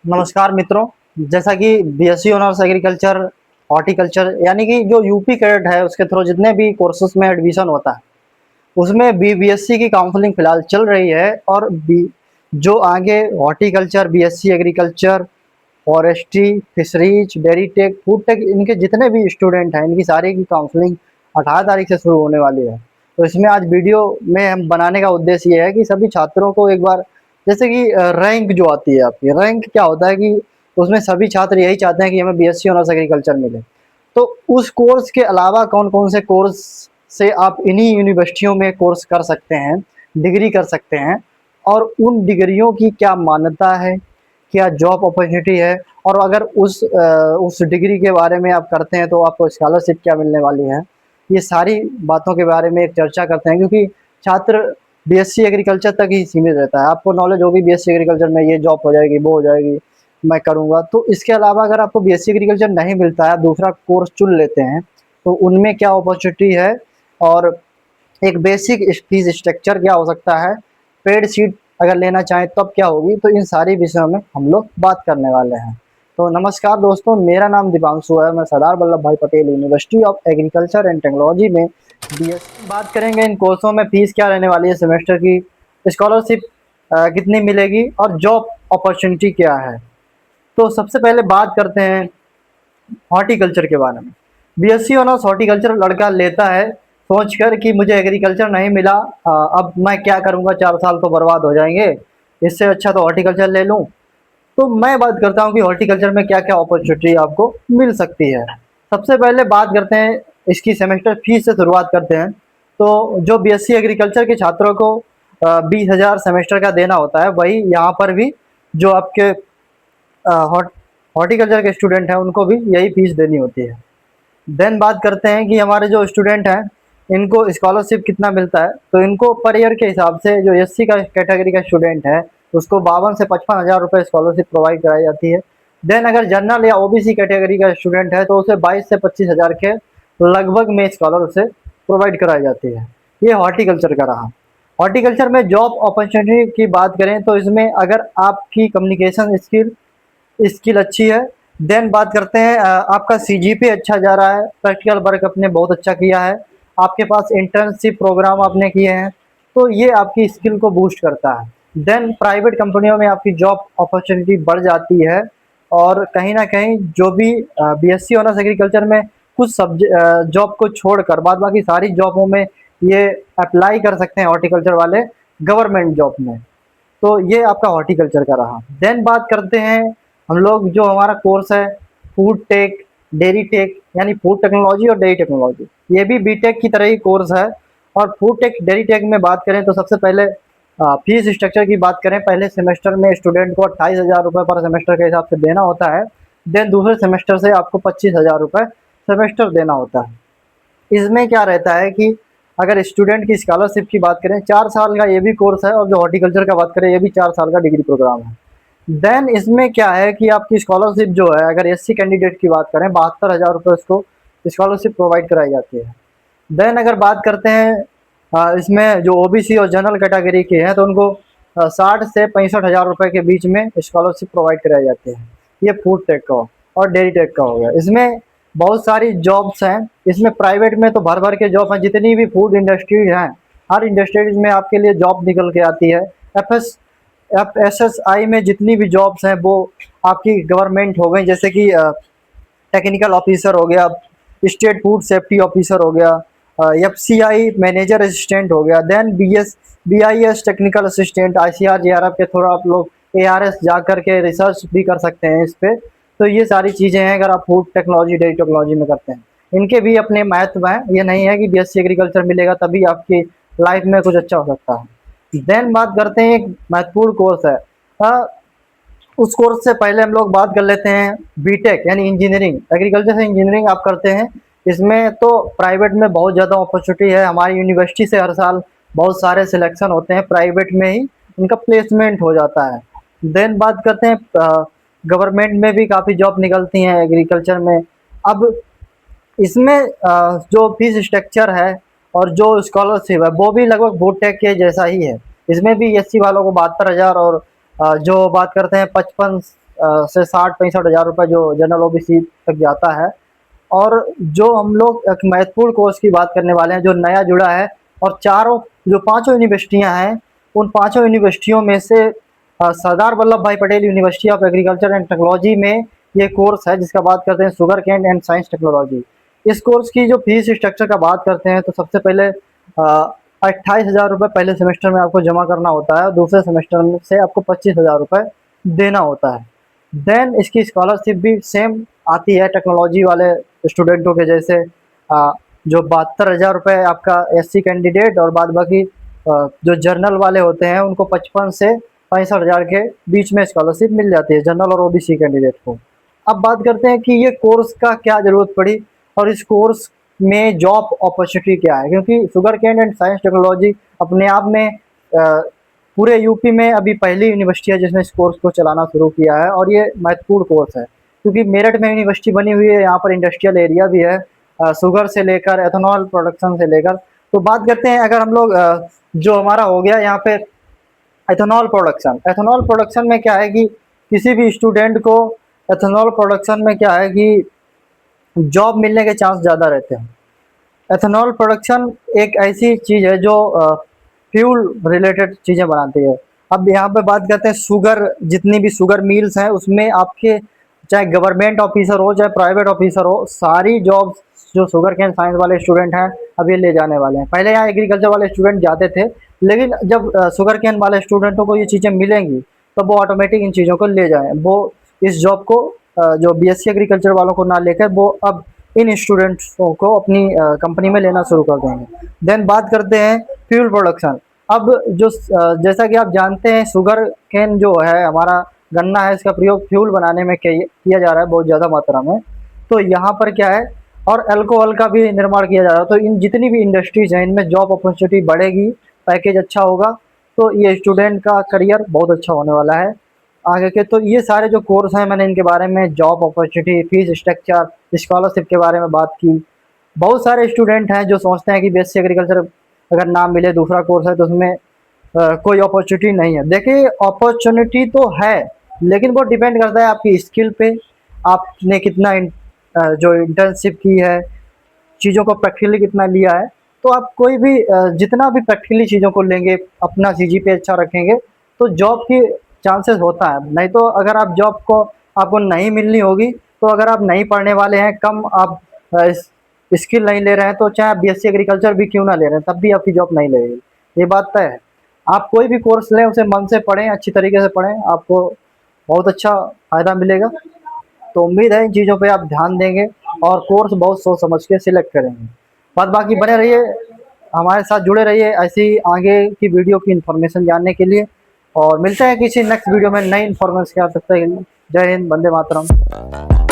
नमस्कार मित्रों। जैसा कि बीएससी ऑनर्स एग्रीकल्चर हॉर्टिकल्चर यानी कि जो यूपी कैडेट है उसके थ्रू जितने भी कोर्सेज में एडमिशन होता है उसमें बीएससी की काउंसलिंग फिलहाल चल रही है। और जो आगे horticulture, BSc agriculture, forestry, fisheries, dairy tech, food tech, इनके जितने भी स्टूडेंट हैं इनकी सारी की काउंसलिंग 18 तारीख से शुरू होने वाली है। तो इसमें आज वीडियो में हम बनाने का उद्देश्य ये है कि सभी छात्रों को एक बार, जैसे कि रैंक जो आती है, आपकी रैंक क्या होता है कि उसमें सभी छात्र यही चाहते हैं कि हमें बीएससी ऑनर्स एग्रीकल्चर मिले। तो उस कोर्स के अलावा कौन कौन से कोर्स से आप इन्हीं यूनिवर्सिटियों में कोर्स कर सकते हैं, डिग्री कर सकते हैं, और उन डिग्रियों की क्या मान्यता है, क्या जॉब अपॉर्चुनिटी है, और अगर उस डिग्री के बारे में आप करते हैं तो आपको स्कॉलरशिप क्या मिलने वाली है। ये सारी बातों के बारे में एक चर्चा करते हैं, क्योंकि छात्र बीएससी एग्रीकल्चर तक ही सीमित रहता है। आपको नॉलेज होगी बीएससी एग्रीकल्चर में ये जॉब हो जाएगी, वो हो जाएगी, मैं करूँगा। तो इसके अलावा अगर आपको बीएससी एग्रीकल्चर नहीं मिलता है, आप दूसरा कोर्स चुन लेते हैं, तो उनमें क्या अपॉर्चुनिटी है, और एक बेसिक फीस स्ट्रक्चर क्या हो सकता है, पेड सीट अगर लेना चाहें तब क्या होगी। तो इन सारी विषयों में हम लोग बात करने वाले हैं। तो नमस्कार दोस्तों, मेरा नाम दीपांशु है। मैं सरदार Vallabhbhai Patel university of agriculture and technology में बीएससी बात करेंगे। इन कोर्सों में फीस क्या रहने वाली है सेमेस्टर की, स्कॉलरशिप कितनी मिलेगी, और जॉब अपॉर्चुनिटी क्या है। तो सबसे पहले बात करते हैं हॉर्टिकल्चर के बारे में। बीएससी ऑनर्स हॉर्टिकल्चर लड़का लेता है सोचकर कि मुझे एग्रीकल्चर नहीं मिला, अब मैं क्या करूँगा, 4 साल तो बर्बाद हो जाएंगे, इससे अच्छा तो हॉर्टिकल्चर ले लूँ। तो मैं बात करता हूँ कि हॉर्टिकल्चर में क्या क्या अपॉर्चुनिटी आपको मिल सकती है। सबसे पहले बात करते हैं इसकी सेमेस्टर फीस से शुरुआत करते हैं। तो जो बीएससी एग्रीकल्चर के छात्रों को 20,000 सेमेस्टर का देना होता है, वही यहाँ पर भी जो आपके हॉर्टिकल्चर के स्टूडेंट हैं उनको भी यही फीस देनी होती है। देन बात करते हैं कि हमारे जो स्टूडेंट हैं इनको स्कॉलरशिप कितना मिलता है। तो इनको पर ईयर के हिसाब से जो एससी का कैटेगरी का स्टूडेंट है उसको 52 से 55 हज़ार रुपये स्कॉलरशिप प्रोवाइड कराई जाती है। देन अगर जनरल या ओबीसी कैटेगरी का स्टूडेंट है तो उसे 22 से 25 हज़ार के लगभग में स्कॉलरशिप प्रोवाइड कराई जाती है। ये हॉर्टिकल्चर का रहा। हॉर्टिकल्चर में जॉब अपॉर्चुनिटी की बात करें तो इसमें अगर आपकी कम्युनिकेशन स्किल अच्छी है, देन बात करते हैं आपका सीजीपी अच्छा जा रहा है, प्रैक्टिकल वर्क आपने बहुत अच्छा किया है, आपके पास इंटर्नशिप प्रोग्राम आपने किए हैं, तो ये आपकी स्किल को बूस्ट करता है। देन प्राइवेट कंपनियों में आपकी जॉब अपॉर्चुनिटी बढ़ जाती है। और कहीं ना कहीं जो भी बीएससी ऑनर्स एग्रीकल्चर में कुछ जॉब को छोड़कर बाद बाकी सारी जॉबों में ये अप्लाई कर सकते हैं हॉर्टिकल्चर वाले, गवर्नमेंट जॉब में। तो ये आपका हॉर्टिकल्चर का रहा। देन बात करते हैं हम लोग, जो हमारा कोर्स है फूड टेक, डेयरी टेक, यानी फूड टेक्नोलॉजी और डेयरी टेक्नोलॉजी, ये भी बीटेक की तरह ही कोर्स है। और फूड टेक डेयरी टेक में बात करें तो सबसे पहले फीस स्ट्रक्चर की बात करें, पहले सेमेस्टर में स्टूडेंट को 28,000 रुपये पर सेमेस्टर के हिसाब से देना होता है। देन दूसरे सेमेस्टर से आपको 25,000 रुपये सेमेस्टर देना होता है। इसमें क्या रहता है कि अगर स्टूडेंट की स्कॉलरशिप की बात करें, 4 साल का ये भी कोर्स है, और जो हॉर्टिकल्चर का बात करें ये भी 4 साल का डिग्री प्रोग्राम है। देन इसमें क्या है कि आपकी स्कॉलरशिप जो है, अगर एससी कैंडिडेट की बात करें 72,000 रुपये उसको स्कॉलरशिप प्रोवाइड कराई जाती है। देन अगर बात करते हैं इसमें जो ओबीसी और जनरल कैटेगरी के हैं तो उनको 60 से 65,000 रुपये के बीच में स्कॉलरशिप प्रोवाइड कराई जाती है। ये फूड टेक का और डेयरी टेक का हो गया। इसमें बहुत सारी जॉब्स हैं। इसमें प्राइवेट में तो भर भर के जॉब हैं, जितनी भी फूड इंडस्ट्रीज हैं हर इंडस्ट्रीज में आपके लिए जॉब निकल के आती है। एफएसएसआई में जितनी भी जॉब्स हैं वो आपकी गवर्नमेंट हो गई, जैसे कि टेक्निकल ऑफिसर हो गया, स्टेट फूड सेफ्टी ऑफिसर हो गया, एफसीआई मैनेजर असिस्टेंट हो गया, then BIS technical assistant, ICR JRF के थोड़ा आप लोग एआरएस जा करके रिसर्च भी कर सकते हैं इस पे। तो ये सारी चीज़ें हैं अगर आप फूड टेक्नोलॉजी डेयरी टेक्नोलॉजी में करते हैं। इनके भी अपने महत्व हैं, ये नहीं है कि बीएससी एग्रीकल्चर मिलेगा तभी आपकी लाइफ में कुछ अच्छा हो सकता है। देन बात करते हैं, एक महत्वपूर्ण कोर्स है, उस कोर्स से पहले हम लोग बात कर लेते हैं बीटेक यानी इंजीनियरिंग। एग्रीकल्चर से इंजीनियरिंग आप करते हैं, इसमें तो प्राइवेट में बहुत ज़्यादा अपॉर्चुनिटी है। हमारी यूनिवर्सिटी से हर साल बहुत सारे सिलेक्शन होते हैं, प्राइवेट में ही उनका प्लेसमेंट हो जाता है। देन बात करते हैं गवर्नमेंट में भी काफ़ी जॉब निकलती हैं एग्रीकल्चर में। अब इसमें जो फीस स्ट्रक्चर है और जो स्कॉलरशिप है वो भी लगभग बीटेक के जैसा ही है। इसमें भी एससी वालों को 72,000 और जो बात करते हैं 55 से 60-65 हज़ार रुपये जो जनरल ओबीसी तक जाता है। और जो हम लोग एक महत्वपूर्ण कोर्स की बात करने वाले हैं जो नया जुड़ा है, और चारों जो पांचों यूनिवर्सिटियां हैं, उन पांचों यूनिवर्सिटियों में से Sardar Vallabhbhai Patel university of agriculture and technology में ये कोर्स है, जिसका बात करते हैं sugar cane and science technology. इस कोर्स की जो फीस स्ट्रक्चर का बात करते हैं तो सबसे पहले 28 हज़ार रुपये पहले सेमेस्टर में आपको जमा करना होता है, और दूसरे सेमेस्टर में से आपको 25 हज़ार रुपये देना होता है। देन इसकी स्कॉलरशिप भी सेम आती है टेक्नोलॉजी वाले स्टूडेंटों के जैसे, जो 72 हज़ार रुपये आपका एससी कैंडिडेट, और बाद बाकी जो जर्नल वाले होते हैं उनको 55 से 65 हज़ार के बीच में स्कॉलरशिप मिल जाती है, जनरल और ओबीसी कैंडिडेट को। अब बात करते हैं कि ये कोर्स का क्या ज़रूरत पड़ी और इस कोर्स में जॉब अपॉर्चुनिटी क्या है, क्योंकि sugar cane and science technology अपने आप में पूरे यूपी में अभी पहली यूनिवर्सिटी है जिसने इस कोर्स को चलाना शुरू किया है, और ये महत्वपूर्ण कोर्स है क्योंकि मेरठ में यूनिवर्सिटी बनी हुई है, यहाँ पर इंडस्ट्रियल एरिया भी है, शुगर से लेकर एथेनॉल प्रोडक्शन से लेकर। तो बात करते हैं अगर हम लोग जो हमारा हो गया यहाँ पे एथेनॉल प्रोडक्शन में क्या है कि किसी भी स्टूडेंट को एथेनॉल प्रोडक्शन में क्या है कि जॉब मिलने के चांस ज़्यादा रहते हैं। एथेनॉल प्रोडक्शन एक ऐसी चीज़ है जो फ्यूल रिलेटेड चीज़ें बनाती है। अब यहाँ पे बात करते हैं शुगर, जितनी भी शुगर मिल्स हैं उसमें आपके चाहे गवर्नमेंट ऑफिसर हो चाहे प्राइवेट ऑफिसर हो, सारी जॉब्स जो शुगर केन साइंस वाले स्टूडेंट हैं अब ये ले जाने वाले हैं। पहले यहाँ एग्रीकल्चर वाले स्टूडेंट जाते थे, लेकिन जब शुगर केन वाले स्टूडेंटों को ये चीज़ें मिलेंगी तो वो ऑटोमेटिक इन चीज़ों को ले जाएँ, वो इस जॉब को जो बीएससी एग्रीकल्चर वालों को ना लेकर वो अब इन स्टूडेंट्सों को अपनी कंपनी में लेना शुरू कर देंगे। देन बात करते हैं फ्यूल प्रोडक्शन। अब जो जैसा कि आप जानते हैं शुगर केन जो है हमारा गन्ना है, इसका प्रयोग फ्यूल बनाने में किया जा रहा है बहुत ज़्यादा मात्रा में। तो यहाँ पर क्या है, और अल्कोहल का भी निर्माण किया जा रहा है। तो इन जितनी भी इंडस्ट्रीज हैं इनमें जॉब अपॉर्चुनिटी बढ़ेगी, पैकेज अच्छा होगा, तो ये स्टूडेंट का करियर बहुत अच्छा होने वाला है आगे के। तो ये सारे जो कोर्स हैं मैंने इनके बारे में, job opportunity, fees structure, scholarship के बारे में बात की। बहुत सारे स्टूडेंट हैं जो सोचते हैं कि बीएससी एग्रीकल्चर अगर ना मिले दूसरा कोर्स है तो उसमें कोई अपॉर्चुनिटी नहीं है। देखिए अपॉर्चुनिटी तो है, लेकिन वो डिपेंड करता है आपकी स्किल पे, आपने कितना जो इंटर्नशिप की है, चीज़ों को प्रैक्टिकली कितना लिया है। तो आप कोई भी जितना भी प्रैक्टिकली चीज़ों को लेंगे, अपना सीजीपीए अच्छा रखेंगे तो जॉब की चांसेस होता है। नहीं तो अगर आप जॉब को आपको नहीं मिलनी होगी, तो अगर आप नहीं पढ़ने वाले हैं, कम आप स्किल नहीं ले रहे हैं, तो चाहे आप बीएससी एग्रीकल्चर भी क्यों ना ले रहे हैं तब भी आपकी जॉब नहीं लगेगी, ये बात तय है। आप कोई भी कोर्स लें उसे मन से पढ़ें, अच्छी तरीके से पढ़ें, आपको बहुत अच्छा फ़ायदा मिलेगा। तो उम्मीद है इन चीज़ों पे आप ध्यान देंगे और कोर्स बहुत सोच समझ के सिलेक्ट करेंगे। बाद बाकी बने रहिए, हमारे साथ जुड़े रहिए ऐसी आगे की वीडियो की इन्फॉर्मेशन जानने के लिए, और मिलते हैं किसी नेक्स्ट वीडियो में नई इन्फॉर्मेशन के साथ। तब तक जय हिंद, वंदे मातरम।